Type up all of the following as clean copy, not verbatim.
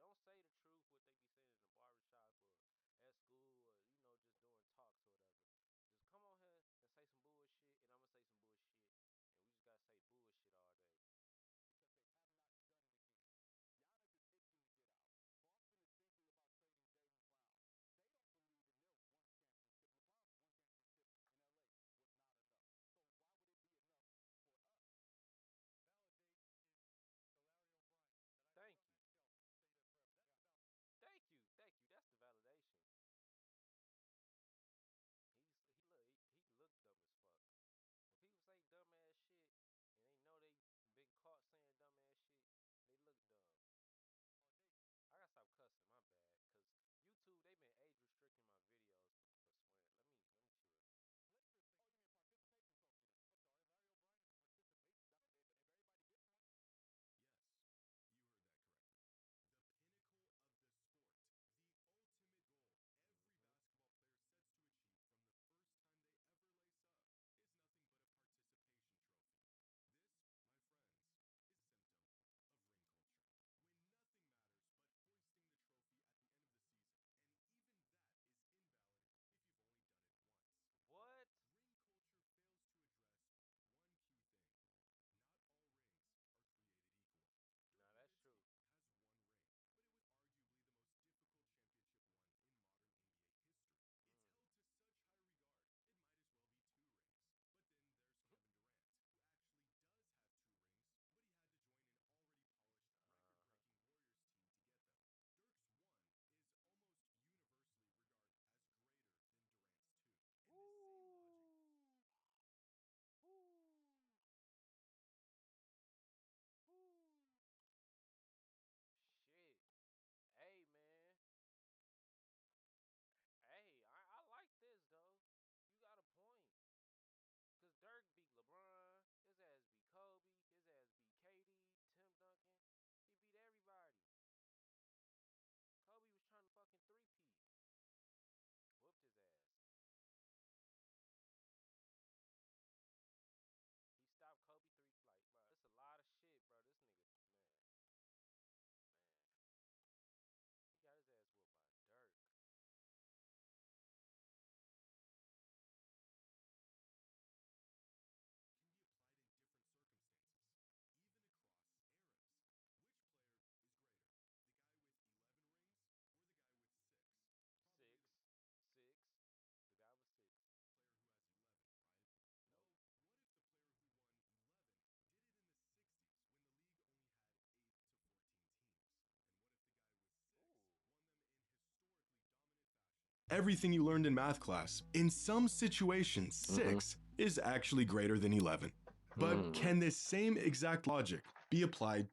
Don't say the truth what they be saying in the barbershop or at school or just doing talks or whatever. Just come on here and say some bullshit, and I'm gonna say some bullshit, and we just gotta say bullshit all day. Thank you, thank you. That's the validation. He look dumb as fuck. When people say dumbass shit and they know they been caught saying dumbass shit, they look dumb. I gotta stop cussing, my bad, cause YouTube they been age restricting my videos for swearing. Let me chill. What? Nah, that's true. Mm. Uh-huh. Ooh. Ooh. Ooh. Shit. Hey man. Hey, I like this though. You got a point. Cause Dirk beat LeBron, his ass beat Kobe, his ass beat KD, Tim Duncan. He beat everybody. Kobe was trying to fucking three-peat. Whooped his ass. He stopped Kobe three like, bro. It's a lot of shit, bro. This nigga, man. He got his ass whooped by Dirk. Six. Six. The guy was six. Nope. Ooh. Everything you learned in math class, in some situations, Mm-mm. 6 is actually greater than 11. But Mm. can this same exact logic be applied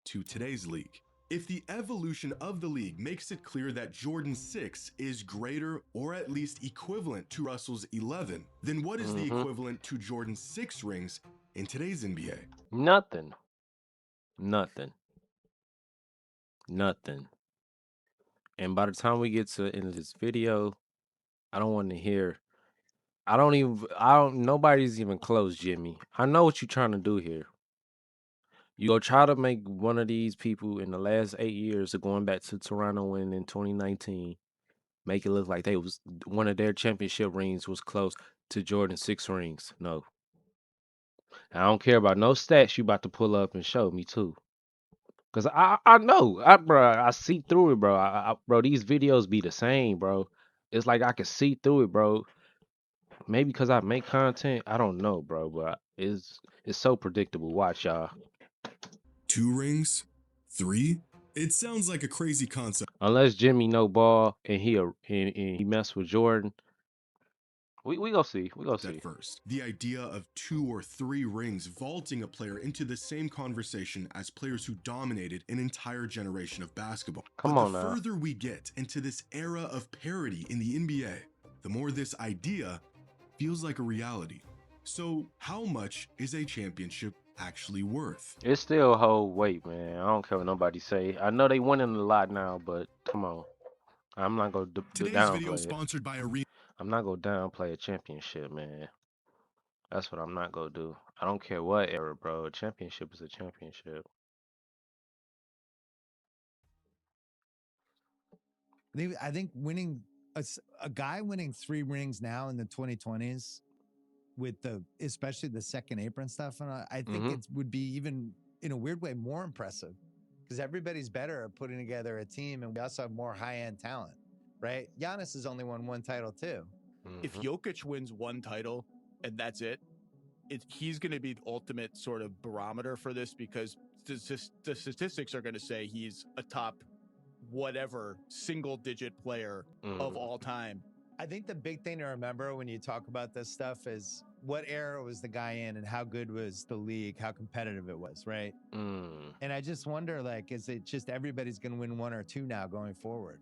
to today's league? If the evolution of the league makes it clear that Jordan 6 is greater or at least equivalent to Russell's 11, then what is the Mm-hmm. equivalent to Jordan's 6 rings in today's NBA? Nothing. Nothing. Nothing. And by the time we get to the end of this video, I don't want to hear. I don't even. I don't. Nobody's even close, Jimmy. I know what you're trying to do here. You go try to make one of these people in the last 8 years of going back to Toronto winning in 2019, make it look like they was one of their championship rings was close to Jordan's 6 rings. No, I don't care about no stats you about to pull up and show me too. Cause I know, bro, I see through it, bro. Bro, these videos be the same, bro. It's like I can see through it, bro. Maybe because I make content, I don't know, bro. But it's so predictable. Watch y'all. 2 rings? 3? It sounds like a crazy concept Unless Jimmy no ball and he mess with Jordan, we go see. We go at see. first. The idea of 2 or 3 rings vaulting a player into the same conversation as players who dominated an entire generation of basketball. Come But the on now. further we get into this era of parity in the NBA, the more this idea feels like a reality. So, how much is a championship actually worth? It's still hold weight, man. I don't care what nobody say. I know they winning a lot now, but come on. I'm not gonna Today's video downplay it. sponsored by I'm not gonna downplay a championship, man. That's what I'm not gonna do. I don't care what era, bro. A championship is a championship. I think winning a guy winning 3 rings now in the 2020s with especially the second apron stuff, and I think it would be even in a weird way more impressive because everybody's better at putting together a team, and we also have more high-end talent, right? Giannis has only won 1 title too. If Jokic wins 1 title and that's it, he's going to be the ultimate sort of barometer for this because the statistics are going to say he's a top whatever single-digit player of all time. I think the big thing to remember when you talk about this stuff is what era was the guy in and how good was the league, how competitive it was, right? And I just wonder, like, is it just everybody's going to win 1 or 2 now going forward?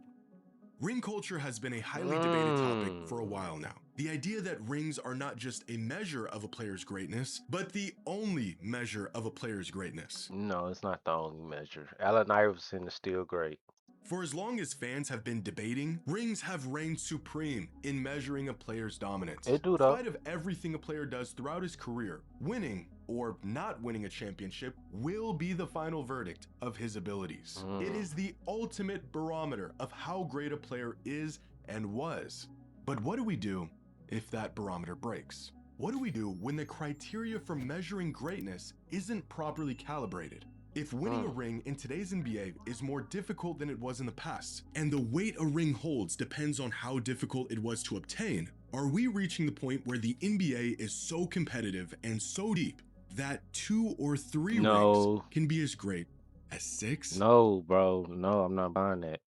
Ring culture has been a highly debated topic for a while now. The idea that rings are not just a measure of a player's greatness, but the only measure of a player's greatness. No, it's not the only measure. Allen Iverson is still great. For as long as fans have been debating, rings have reigned supreme in measuring a player's dominance. They do, In though. spite of everything a player does throughout his career, winning or not winning a championship will be the final verdict of his abilities. It is the ultimate barometer of how great a player is and was. But what do we do if that barometer breaks? What do we do when the criteria for measuring greatness isn't properly calibrated? If winning a ring in today's NBA is more difficult than it was in the past, and the weight a ring holds depends on how difficult it was to obtain, are we reaching the point where the NBA is so competitive and so deep that 2 or 3 rings can be as great as 6? No, bro. No, I'm not buying that.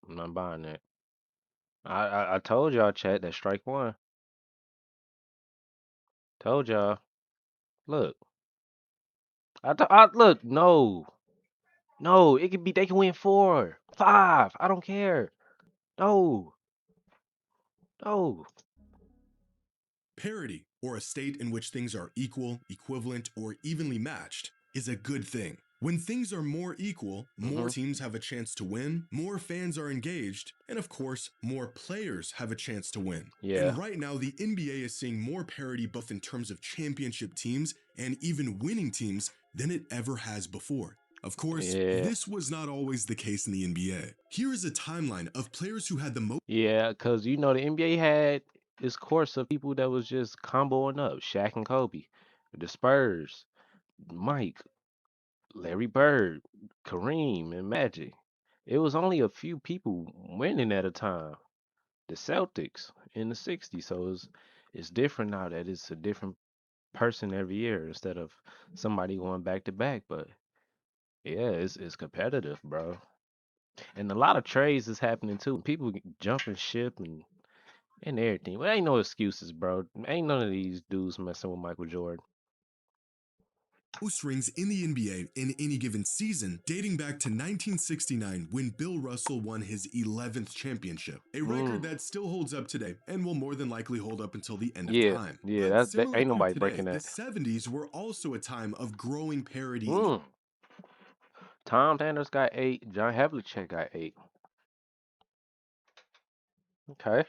I'm not buying that. I told y'all, chat, that strike one. Told y'all. Look. Look, no. No, it could be they can win 4, 5. I don't care. No. No. Parity, or a state in which things are equal, equivalent, or evenly matched, is a good thing. When things are more equal, more teams have a chance to win, more fans are engaged, and of course, more players have a chance to win. Yeah. And right now, the NBA is seeing more parity both in terms of championship teams and even winning teams than it ever has before. Of course, this was not always the case in the NBA. Here is a timeline of players who had the most. Yeah, because you know the NBA had this course of people that was just comboing up. Shaq and Kobe, the Spurs, Mike, Larry Bird, Kareem, and Magic. It was only a few people winning at a time. The Celtics in the 60s. So it's different now that it's a different person every year instead of somebody going back to back. But yeah, it's competitive, bro. And a lot of trades is happening too. People jumping ship and everything. But ain't no excuses, bro. Ain't none of these dudes messing with Michael Jordan. Most rings in the NBA in any given season, dating back to 1969 when Bill Russell won his 11th championship, a record that still holds up today and will more than likely hold up until the end of time. Yeah, But that similar ain't to nobody today, breaking the that. 70s were also a time of growing parity in Tom Sanders got 8. John Havlicek got 8. Okay.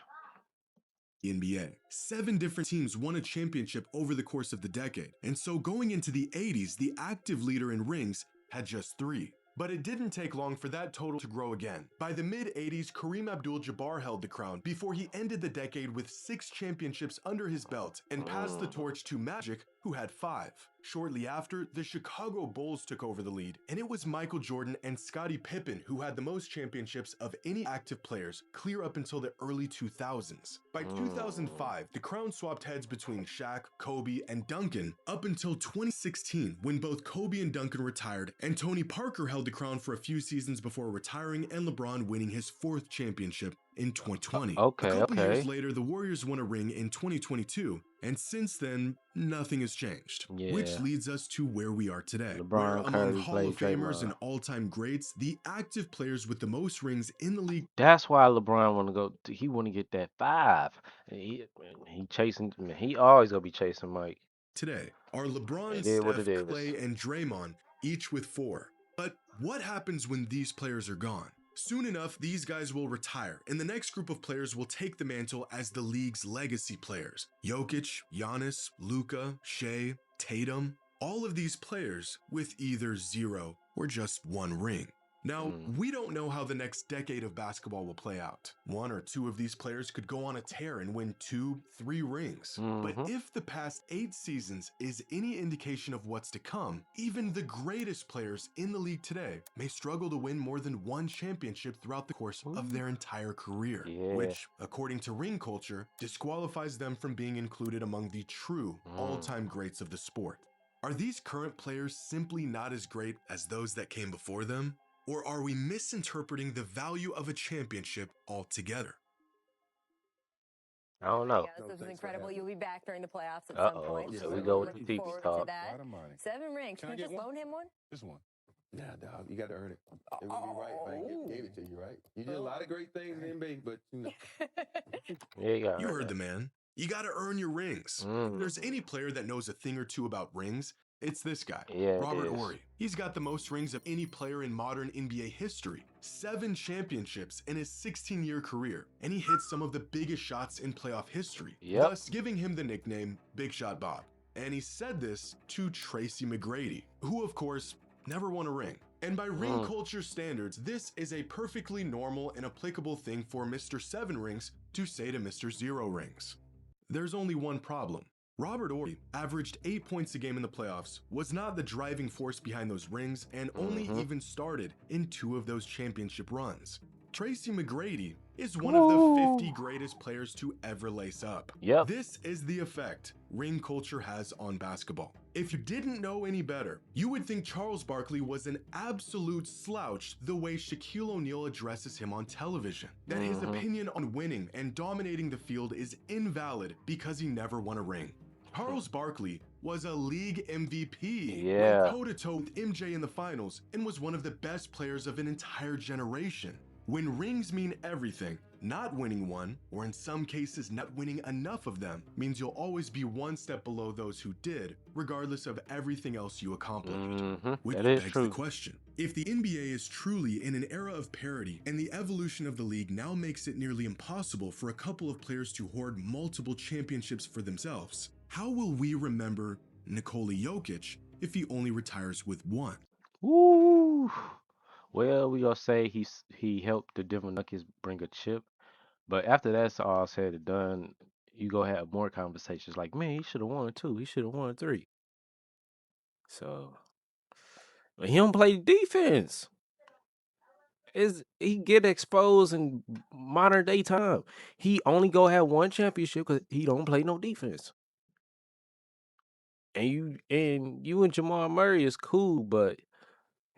NBA. 7 different teams won a championship over the course of the decade, and so going into the 80s, the active leader in rings had just 3. But it didn't take long for that total to grow again. By the mid-80s, Kareem Abdul-Jabbar held the crown before he ended the decade with 6 championships under his belt and passed the torch to Magic, who had 5. Shortly after, the Chicago Bulls took over the lead, and it was Michael Jordan and Scottie Pippen who had the most championships of any active players clear up until the early 2000s. By 2005, the crown swapped heads between Shaq, Kobe, and Duncan up until 2016 when both Kobe and Duncan retired and Tony Parker held the crown for a few seasons before retiring and LeBron winning his 4th championship in 2020. A couple years later, the Warriors won a ring in 2022, and since then, nothing has changed. Which leads us to where we are today, where among Hall of Famers and all-time greats, the active players with the most rings in the league. That's why LeBron want to go. He want to get that 5. And he chasing. He always gonna be chasing Mike. Today are LeBron, Steph, Clay, and Draymond, each with 4. But what happens when these players are gone? Soon enough, these guys will retire, and the next group of players will take the mantle as the league's legacy players. Jokic, Giannis, Luka, Shea, Tatum, all of these players with either 0 or just 1 ring. Now, we don't know how the next decade of basketball will play out. One or two of these players could go on a tear and win 2, 3 rings. But if the past 8 seasons is any indication of what's to come, even the greatest players in the league today may struggle to win more than one championship throughout the course of their entire career, which, according to ring culture, disqualifies them from being included among the true all-time greats of the sport. Are these current players simply not as great as those that came before them? Or are we misinterpreting the value of a championship altogether? I don't know. This was incredible. You'll be back during the playoffs at some point. So we go with the Look deep forward talk. to that. 7 rings. Can you just loan him one? Just one. Nah, dog, you got to earn it. It would be right if I gave it to you, right? You did a lot of great things in the NBA, but you know. You heard the man. You got to earn your rings. If there's any player that knows a thing or two about rings, it's this guy, Robert Horry. He's got the most rings of any player in modern NBA history. 7 championships in his 16-year career, and he hits some of the biggest shots in playoff history, thus giving him the nickname Big Shot Bob. And he said this to Tracy McGrady, who of course never won a ring. And by ring culture standards, this is a perfectly normal and applicable thing for Mr. 7 Rings to say to Mr. 0 Rings. There's only one problem. Robert Horry averaged 8 points a game in the playoffs, was not the driving force behind those rings, and only even started in 2 of those championship runs. Tracy McGrady is one of the 50 greatest players to ever lace up. This is the effect ring culture has on basketball. If you didn't know any better, you would think Charles Barkley was an absolute slouch the way Shaquille O'Neal addresses him on television. That his opinion on winning and dominating the field is invalid because he never won a ring. Charles Barkley was a league MVP, went toe-to-toe with MJ in the finals, and was one of the best players of an entire generation. When rings mean everything, not winning one, or in some cases not winning enough of them, means you'll always be one step below those who did, regardless of everything else you accomplished. Which begs the question. If the NBA is truly in an era of parity, and the evolution of the league now makes it nearly impossible for a couple of players to hoard multiple championships for themselves, how will we remember Nikola Jokic if he only retires with one? Woo! Well, we gonna say he helped the Denver Nuggets bring a chip, but after that's all said and done, you go have more conversations like, man, he should have won 2. He should have won 3. So, but he don't play defense. He get exposed in modern day time. He only go have 1 championship because he don't play no defense. And you and Jamal Murray is cool, but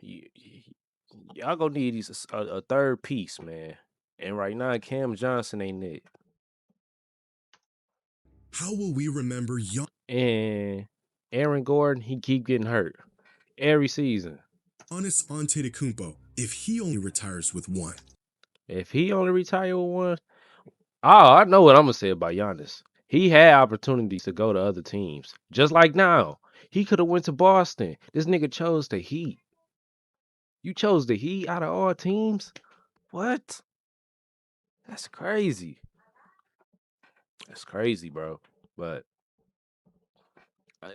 y'all gonna need a third piece, man. And right now, Cam Johnson ain't it. How will we remember young And Aaron Gordon, he keep getting hurt every season. Giannis Antetokounmpo if he only retires with 1? If he only retire with 1, I know what I'm gonna say about Giannis. He had opportunities to go to other teams, just like now. He could have went to Boston. This nigga chose the Heat. You chose the Heat out of all teams? What? That's crazy. That's crazy, bro. But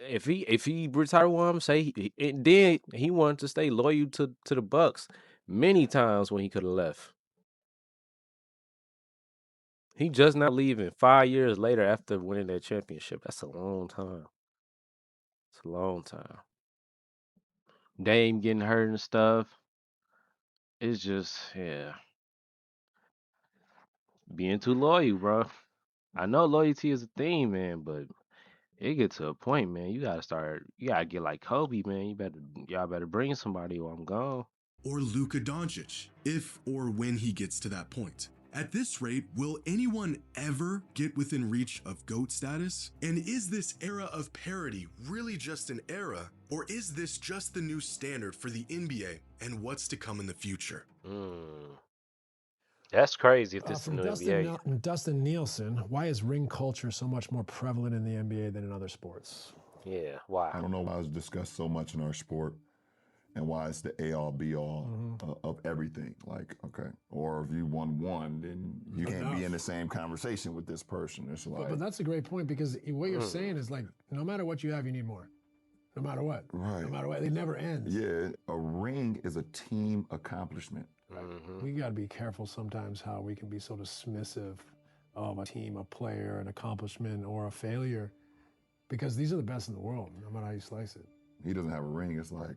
if he retired with him, then he wanted to stay loyal to the Bucks many times when he could have left. He just now leaving 5 years later after winning that championship. That's a long time. It's a long time. Dame getting hurt and stuff. It's just, being too loyal, bro. I know loyalty is a thing, man, but it gets to a point, man. You gotta get like Kobe, man. Y'all better bring somebody or I'm gone. Or Luka Doncic, if or when he gets to that point. At this rate, will anyone ever get within reach of GOAT status? And is this era of parity really just an era, or is this just the new standard for the NBA and what's to come in the future? That's crazy if this is the new NBA. Dustin Nielsen, why is ring culture so much more prevalent in the NBA than in other sports? Yeah, why? I don't know why it's discussed so much in our sport and why it's the A-all, B-all of everything. Like, okay, or if you won 1, then you can't be in the same conversation with this person. It's like, but that's a great point because what you're saying is like, no matter what you have, you need more. No matter what. Right. No matter what. It never ends. Yeah, a ring is a team accomplishment. We got to be careful sometimes how we can be so dismissive of a team, a player, an accomplishment, or a failure, because these are the best in the world, no matter how you slice it. He doesn't have a ring. It's like,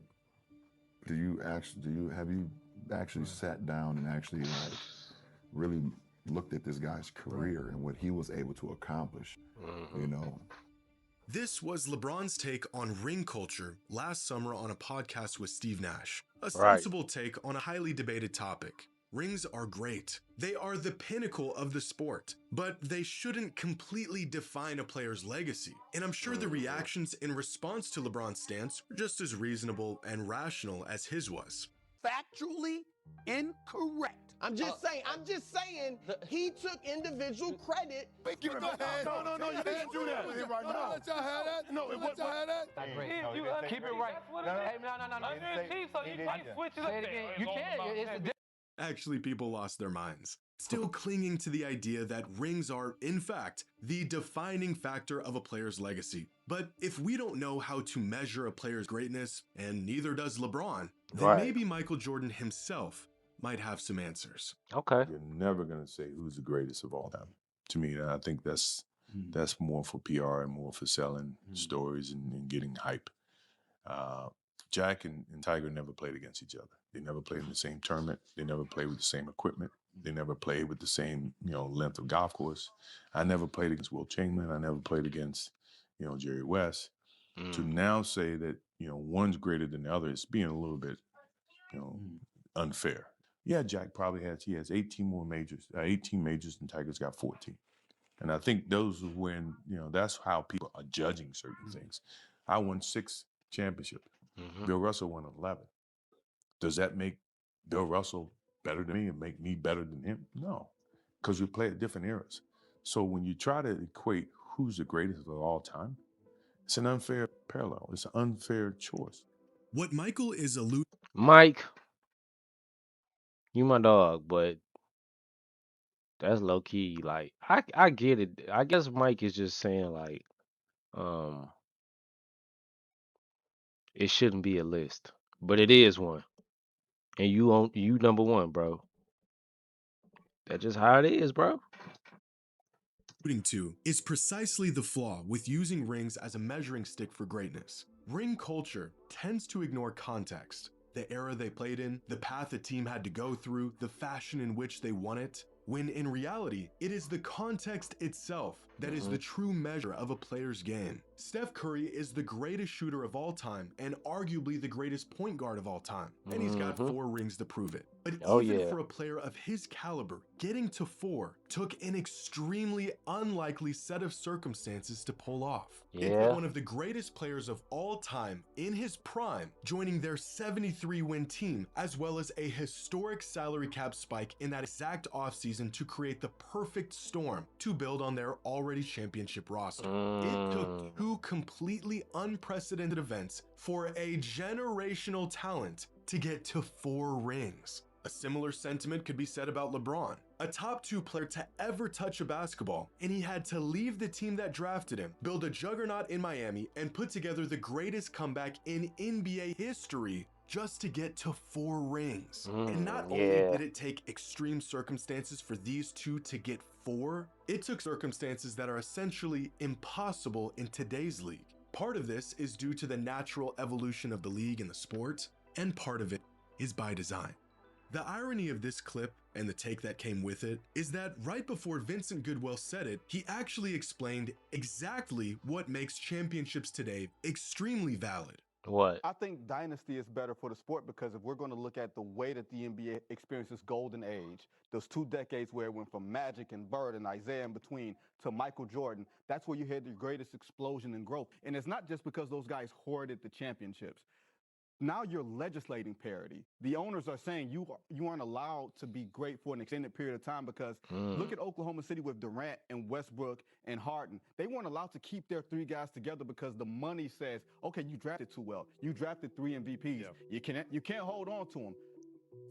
have you actually sat down and actually like really looked at this guy's career and what he was able to accomplish, you know? This was LeBron's take on ring culture last summer on a podcast with Steve Nash. A sensible take on a highly debated topic. Rings are great. They are the pinnacle of the sport, but they shouldn't completely define a player's legacy. And I'm sure the reactions in response to LeBron's stance were just as reasonable and rational as his was. Factually incorrect. I'm just saying, he took individual credit. No, you didn't do that with him right now. Let y'all have that. No, let y'all have that. Keep it right. Hey, no. You can't. Actually, people lost their minds, still clinging to the idea that rings are, in fact, the defining factor of a player's legacy. But if we don't know how to measure a player's greatness, and neither does LeBron, then maybe Michael Jordan himself might have some answers. Okay. You're never going to say who's the greatest of all time. To me, I think that's more for PR and more for selling stories and getting hype. Jack and Tiger never played against each other. They never played in the same tournament. They never played with the same equipment. They never played with the same, length of golf course. I never played against Will Chamberlain. I never played against, Jerry West. To now say that, one's greater than the other is being a little bit, unfair. Yeah, Jack probably has 18 majors and Tiger's got 14. And I think those are when, that's how people are judging certain things. I won 6 championships. Bill Russell won 11. Does that make Bill Russell better than me and make me better than him? No, because we play at different eras. So when you try to equate who's the greatest of all time, it's an unfair parallel. It's an unfair choice. What Michael is alluding... Mike, you my dog, but that's low key. Like, I get it. I guess Mike is just saying like, it shouldn't be a list, but it is one, and you number one, bro. That's just how it is, bro. To is precisely the flaw with using rings as a measuring stick for greatness. Ring culture tends to ignore context, the era they played in, the path a team had to go through, the fashion in which they won it, when in reality, it is the context itself that is the true measure of a player's game. Steph Curry is the greatest shooter of all time and arguably the greatest point guard of all time, and he's got 4 rings to prove it. But even for a player of his caliber, getting to 4 took an extremely unlikely set of circumstances to pull off. It put one of the greatest players of all time in his prime, joining their 73-win team, as well as a historic salary cap spike in that exact offseason to create the perfect storm to build on their already championship roster. It took 2 completely unprecedented events for a generational talent to get to 4 rings. A similar sentiment could be said about LeBron, a top 2 player to ever touch a basketball, and he had to leave the team that drafted him, build a juggernaut in Miami, and put together the greatest comeback in NBA history just to get to 4 rings. And not only did it take extreme circumstances for these 2 to get 4, it took circumstances that are essentially impossible in today's league. Part of this is due to the natural evolution of the league and the sport, and part of it is by design. The irony of this clip and the take that came with it is that right before Vincent Goodwill said it, he actually explained exactly what makes championships today extremely valid. What? I think dynasty is better for the sport because if we're going to look at the way that the NBA experiences golden age, those 2 decades where it went from Magic and Bird and Isaiah in between to Michael Jordan, that's where you had the greatest explosion in growth. And it's not just because those guys hoarded the championships. Now you're legislating parity. The owners are saying you aren't allowed to be great for an extended period of time because look at Oklahoma City with Durant and Westbrook and Harden. They weren't allowed to keep their 3 guys together because the money says, okay, you drafted too well. You drafted 3 MVPs. You can't hold on to them.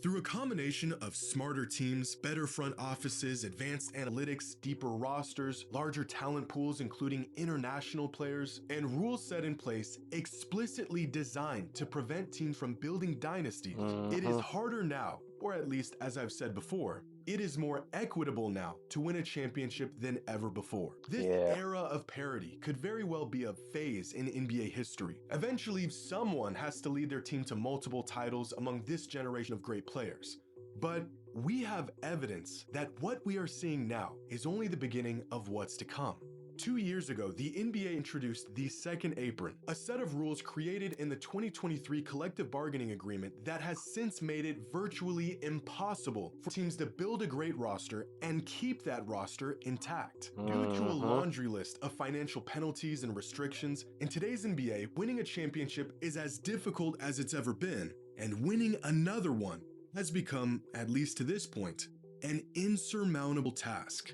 Through a combination of smarter teams, better front offices, advanced analytics, deeper rosters, larger talent pools including international players, and rules set in place explicitly designed to prevent teams from building dynasties, it is harder now, or at least as I've said before, it is more equitable now to win a championship than ever before. This era of parity could very well be a phase in NBA history. Eventually, someone has to lead their team to multiple titles among this generation of great players. But we have evidence that what we are seeing now is only the beginning of what's to come. 2 years ago, the NBA introduced the second apron, a set of rules created in the 2023 collective bargaining agreement that has since made it virtually impossible for teams to build a great roster and keep that roster intact. Due to a laundry list of financial penalties and restrictions, in today's NBA, winning a championship is as difficult as it's ever been, and winning another one has become, at least to this point, an insurmountable task.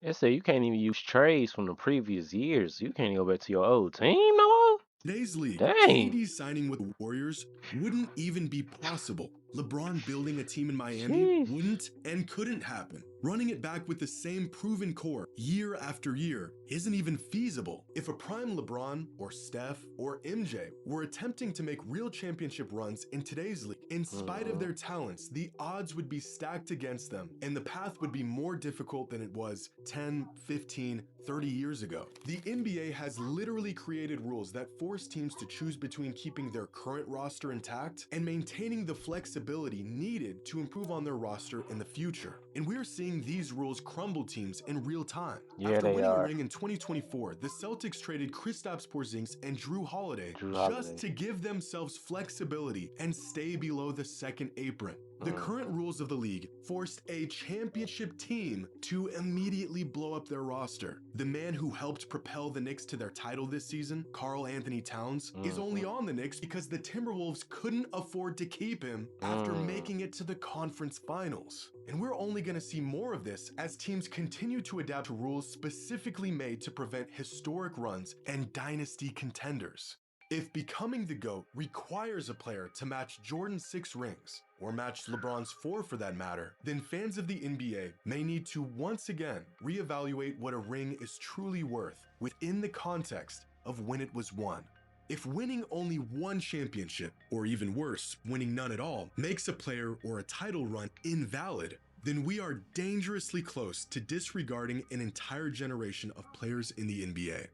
They say you can't even use trades from the previous years. You can't go back to your old team no more. Today's league, Dang. KD signing with the Warriors wouldn't even be possible. LeBron building a team in Miami wouldn't and couldn't happen. Running it back with the same proven core year after year isn't even feasible. If a prime LeBron or Steph or MJ were attempting to make real championship runs in today's league, in spite of their talents, the odds would be stacked against them and the path would be more difficult than it was 10, 15, 30 years ago. The NBA has literally created rules that force teams to choose between keeping their current roster intact and maintaining the flexibility needed to improve on their roster in the future. And we're seeing these rules crumble teams in real time. After winning a ring in 2024, the Celtics traded Kristaps Porzingis and Drew Holiday just to give themselves flexibility and stay below the second apron. The current rules of the league forced a championship team to immediately blow up their roster. The man who helped propel the Knicks to their title this season, Karl Anthony Towns, is only on the Knicks because the Timberwolves couldn't afford to keep him after making it to the conference finals. And we're only going to see more of this as teams continue to adapt to rules specifically made to prevent historic runs and dynasty contenders. If becoming the GOAT requires a player to match Jordan's 6 rings, or match LeBron's 4 for that matter, then fans of the NBA may need to once again reevaluate what a ring is truly worth within the context of when it was won. If winning only one championship, or even worse, winning none at all, makes a player or a title run invalid, then we are dangerously close to disregarding an entire generation of players in the NBA.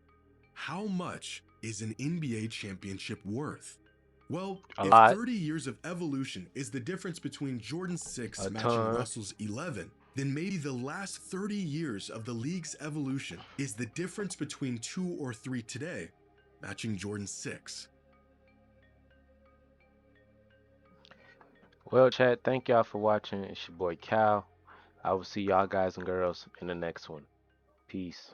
How much is an NBA championship worth? Well, if 30 years of evolution is the difference between Jordan's 6 matching Russell's 11, then maybe the last 30 years of the league's evolution is the difference between 2 or 3 today, matching Jordan's 6. Well, chat, thank y'all for watching. It's your boy Cal. I will see y'all guys and girls in the next one. Peace.